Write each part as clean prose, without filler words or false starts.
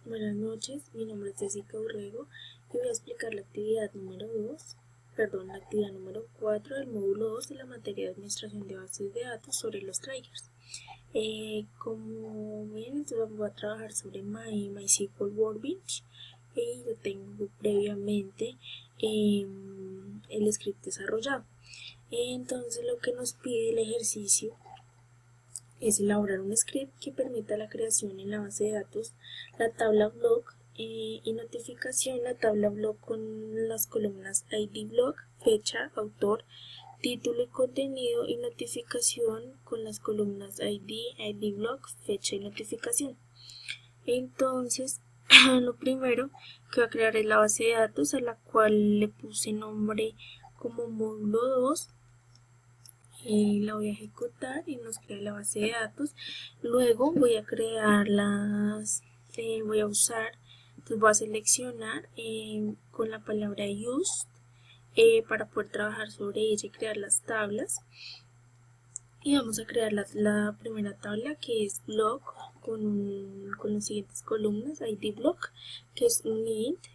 Buenas noches, mi nombre es Jessica Urrego y voy a explicar la actividad la actividad número 4 del módulo 2 de la materia de administración de bases de datos sobre los triggers. Como ven, voy a trabajar sobre MySQL Workbench y yo tengo previamente el script desarrollado. Entonces lo que nos pide el ejercicio es elaborar un script que permita la creación en la base de datos, la tabla block y notificación, la tabla block con las columnas ID block, fecha, autor, título y contenido, y notificación con las columnas ID block, fecha y notificación. Entonces, lo primero que voy a crear es la base de datos, a la cual le puse nombre como módulo 2. La voy a ejecutar y nos crea la base de datos. Luego voy a crear voy a usar, entonces voy a seleccionar con la palabra use para poder trabajar sobre ella y crear las tablas. Y vamos a crear la primera tabla, que es block con las siguientes columnas: ID block, que es un int,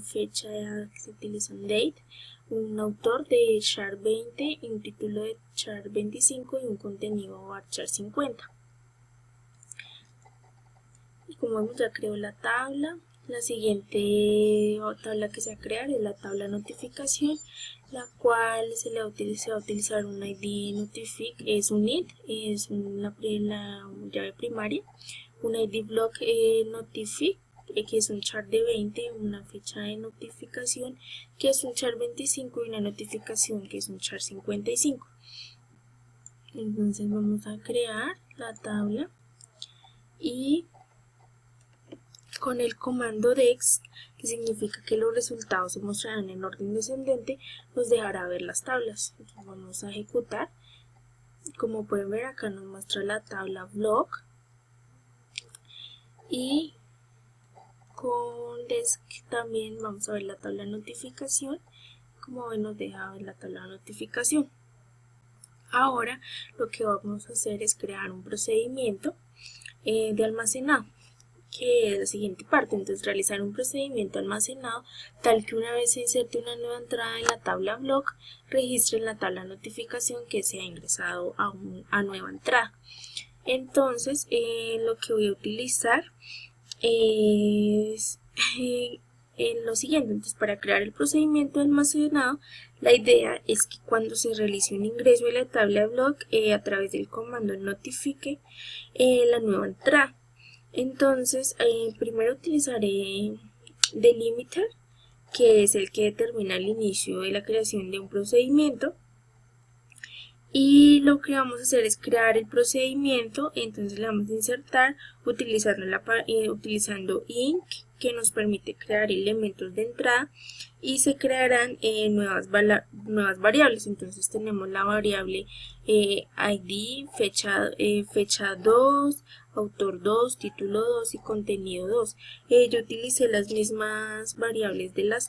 fecha que se utiliza un date, un autor de char 20, un título de char 25 y un contenido char 50. Y como vemos, ya creo la tabla. La siguiente tabla que se va a crear es la tabla notificación, la cual se va a utilizar un ID notific, es un int, es la llave primaria, un ID block notific, que es un char de 20, una fecha de notificación, que es un char 25, y una notificación, que es un char 55. Entonces vamos a crear la tabla y con el comando dex, que significa que los resultados se mostrarán en orden descendente, nos dejará ver las tablas. Entonces vamos a ejecutar. Como pueden ver, acá nos muestra la tabla block, y con desk también vamos a ver la tabla notificación. Como ven, nos deja ver la tabla notificación. Ahora lo que vamos a hacer es crear un procedimiento de almacenado, que es la siguiente parte. Entonces, realizar un procedimiento almacenado tal que una vez se inserte una nueva entrada en la tabla block, registre en la tabla notificación que se ha ingresado a nueva entrada. Entonces, lo que voy a utilizar es lo siguiente. Entonces, para crear el procedimiento almacenado, la idea es que cuando se realice un ingreso en la tabla block, a través del comando notifique la nueva entrada. Entonces, primero utilizaré delimiter, que es el que determina el inicio de la creación de un procedimiento. Y lo que vamos a hacer es crear el procedimiento. Entonces le vamos a insertar utilizando inc, que nos permite crear elementos de entrada, y se crearán nuevas variables. Entonces tenemos la variable ID, fecha 2, autor 2, título 2 y contenido 2. Yo utilicé las mismas variables de la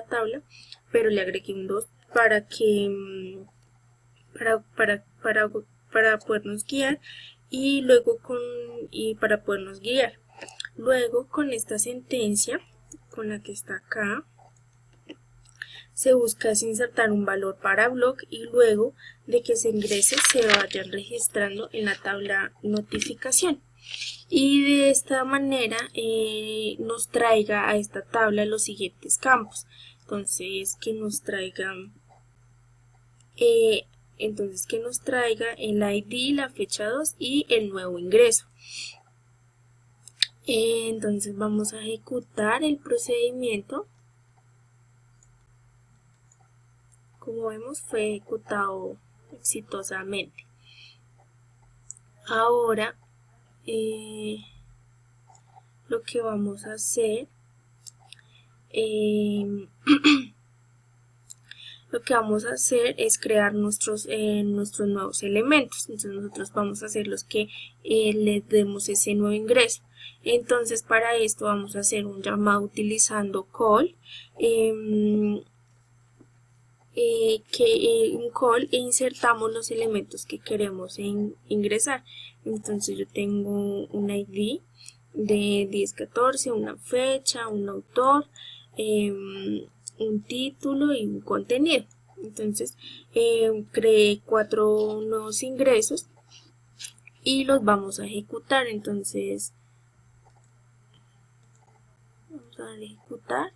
tabla, pero le agregué un 2 para podernos guiar, y luego para podernos guiar. Luego, con esta sentencia, con la que está acá, se busca insertar un valor para block, y luego de que se ingrese se vayan registrando en la tabla notificación. Y de esta manera nos traiga a esta tabla los siguientes campos. Entonces, que nos traiga el ID, la fecha 2 y el nuevo ingreso. Entonces vamos a ejecutar el procedimiento. Como vemos, fue ejecutado exitosamente. Ahora lo que vamos a hacer es crear nuestros nuevos elementos. Entonces nosotros vamos a hacer los que les demos ese nuevo ingreso. Entonces, para esto vamos a hacer un llamado utilizando call, un call, e insertamos los elementos que queremos ingresar. Entonces yo tengo un ID, de 10-14, una fecha, un autor, un título y un contenido. Entonces creé 4 nuevos ingresos y los vamos a ejecutar. Entonces vamos a dar a ejecutar.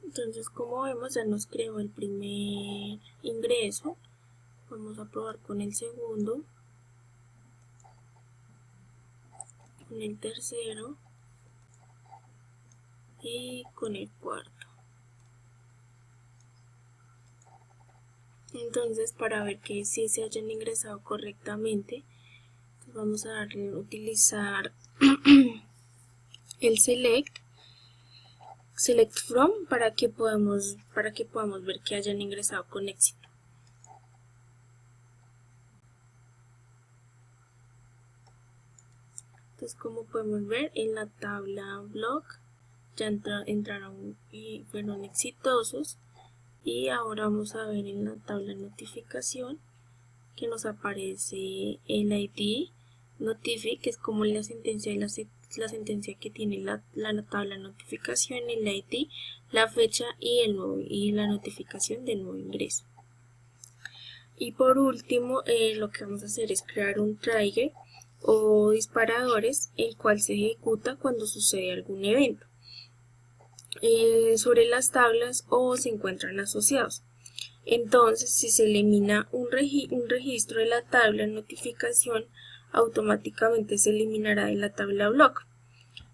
Entonces, como vemos, ya nos creó el primer ingreso. Vamos a probar con el segundo, con el tercero y con el cuarto. Entonces, para ver que sí se hayan ingresado correctamente, vamos a darle a utilizar el select from para que podamos ver que hayan ingresado con éxito. Entonces, como podemos ver, en la tabla blog ya entraron y fueron exitosos. Y ahora vamos a ver en la tabla notificación que nos aparece el ID Notific, que es como la sentencia que tiene la tabla notificación, el ID, la fecha y la notificación del nuevo ingreso. Y por último, lo que vamos a hacer es crear un trigger o disparadores, el cual se ejecuta cuando sucede algún evento sobre las tablas o se encuentran asociados. Entonces, si se elimina un registro de la tabla notificación, automáticamente se eliminará de la tabla block.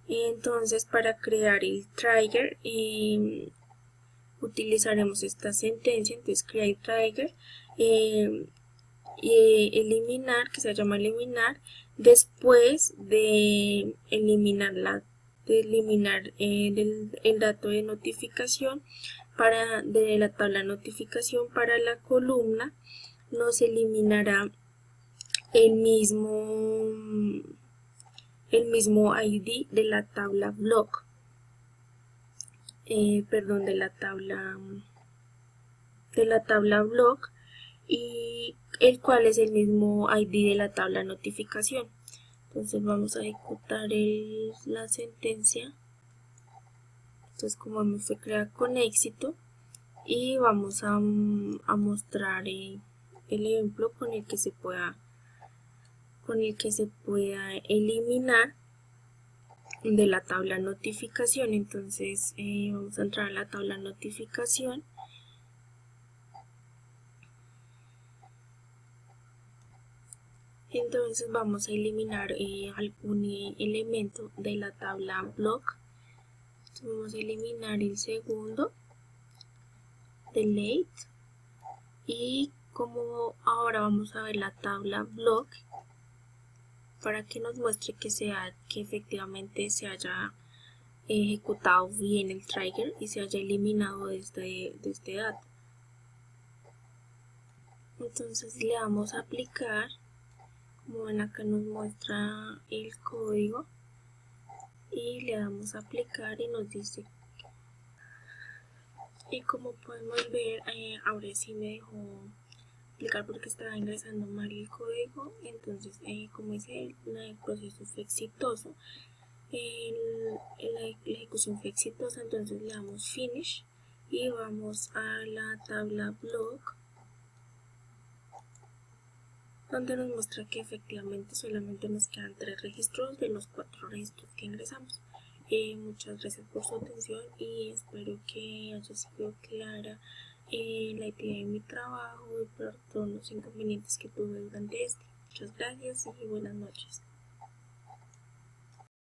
Entonces, para crear el trigger, utilizaremos esta sentencia. Entonces, create trigger, eliminar, que se llama eliminar, después de eliminar el dato de notificación de la tabla notificación para la columna, nos eliminará el mismo ID de la tabla block, de la tabla block, y el cual es el mismo ID de la tabla notificación. Entonces vamos a ejecutar la sentencia. Entonces, como vemos, se crea con éxito y vamos a mostrar el ejemplo con el que se pueda eliminar de la tabla notificación. Entonces vamos a entrar a la tabla notificación. Entonces vamos a eliminar algún elemento de la tabla block. Entonces vamos a eliminar el segundo, delete, y como ahora vamos a ver la tabla block para que nos muestre que efectivamente se haya ejecutado bien el trigger y se haya eliminado de este dato. Entonces le damos a aplicar. Como ven, acá nos muestra el código y le damos a aplicar y nos dice, y como podemos ver, ahora sí me dejó aplicar porque estaba ingresando mal el código. Entonces como dice, el proceso fue exitoso, la ejecución fue exitosa. Entonces le damos finish y vamos a la tabla block, donde nos muestra que efectivamente solamente nos quedan 3 registros de los 4 registros que ingresamos. Muchas gracias por su atención y espero que haya sido clara la idea de mi trabajo y por todos los inconvenientes que tuve durante este. Muchas gracias y buenas noches.